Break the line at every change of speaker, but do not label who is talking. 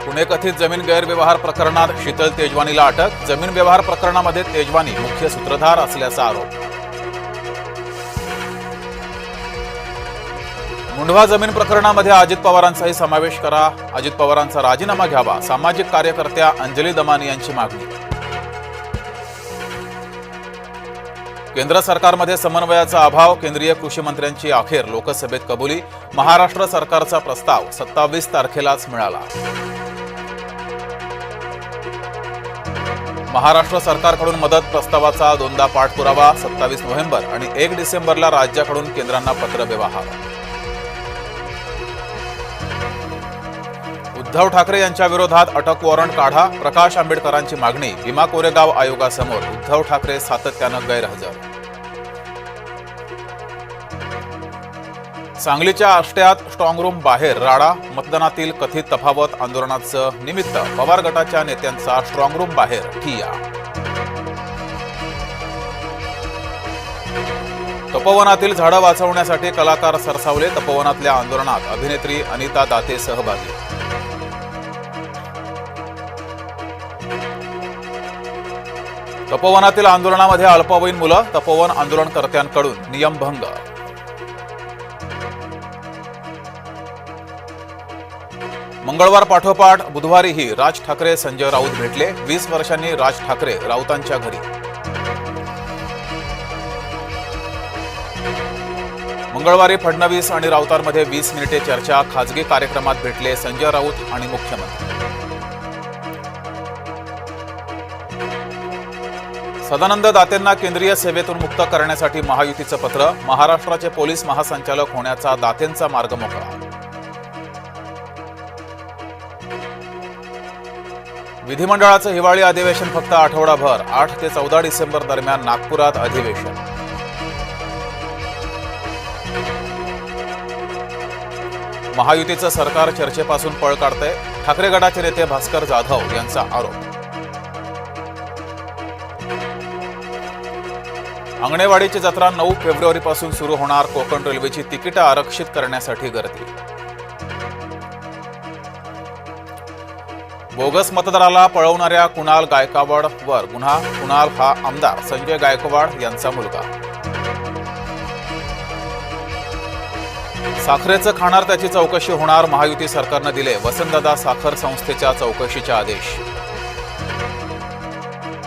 पुणे कथित जमीन गैरव्यवहार प्रकरणात शीतल तेजवानीला अटक। जमीन व्यवहार प्रकरणामध्ये तेजवानी मुख्य सूत्रधार असल्याचा आरोप। मुंढवा जमीन प्रकरणामध्ये अजित पवारांचाही समावेश करा, अजित पवारांचा राजीनामा घ्यावा, सामाजिक कार्यकर्त्या अंजली दमानी यांची मागणी। केंद्र सरकारमध्ये समन्वयाचा अभाव, केंद्रीय कृषी मंत्र्यांची अखेर लोकसभेत कबुली। महाराष्ट्र सरकारचा प्रस्ताव 27 तारखेलाच मिळाला। महाराष्ट्र सरकारकडून मदत प्रस्तावाचा दोनदा पाठपुरावा। 27 नोव्हेंबर आणि 1 डिसेंबरला राज्याकडून केंद्रांना पत्रव्यवहार। उद्धव ठाकरे यांच्या विरोधात अटक वॉरंट काढा, प्रकाश आंबेडकरांची मागणी। भीमा कोरेगाव आयोगासमोर उद्धव ठाकरे सातत्यानं गैरहजर। सांगलीच्या आष्ट्यात स्ट्रॉंगरूम बाहेर राडा, मतदानातील कथित तफावत आंदोलनाचं निमित्त। पवार गटाच्या नेत्यांचा स्ट्रॉंगरूम बाहेर ठिय्या। तपोवनातील झाडं वाचवण्यासाठी कलाकार सरसावले, तपोवनातल्या आंदोलनात अभिनेत्री अनिता दाते सहभागी। तपोवनातील आंदोलनामध्ये अल्पवयीन मुलं, तपोवन आंदोलनकर्त्यांकडून नियमभंग। मंगळवार पाठोपाठ बुधवारीही राज ठाकरे संजय राऊत भेटले। 20 वर्षांनी राज ठाकरे राऊतांच्या घरी। मंगळवारी फडणवीस आणि राऊतांमध्ये 20 मिनिटे चर्चा, खासगी कार्यक्रमात भेटले संजय राऊत आणि मुख्यमंत्री। सदानंद दातेंना केंद्रीय सेवेतून मुक्त करण्यासाठी महायुतीचं पत्र, महाराष्ट्राचे पोलीस महासंचालक होण्याचा दातेंचा मार्ग मोकळा। विधिमंडळाचं हिवाळी अधिवेशन फक्त आठवडाभर, 8 ते 14 डिसेंबर दरम्यान नागपुरात अधिवेशन। महायुतीचं सरकार चर्चेपासून पळ काढतंय, ठाकरे गटाचे नेते भास्कर जाधव यांचा आरोप। अंगणेवाडीची जत्रा 9 फेब्रुवारीपासून सुरू होणार, कोकण रेल्वेची तिकीटं आरक्षित करण्यासाठी गर्दी। बोगस मतदाराला पळवणाऱ्या कुणाल गायकवाडवर गुन्हा, कुणाल हा आमदार संजय गायकवाड यांचा मुलगा। साखरेचं खाणार त्याची चौकशी होणार, महायुती सरकारनं दिले वसंतदादा साखर संस्थेच्या चौकशीचे आदेश।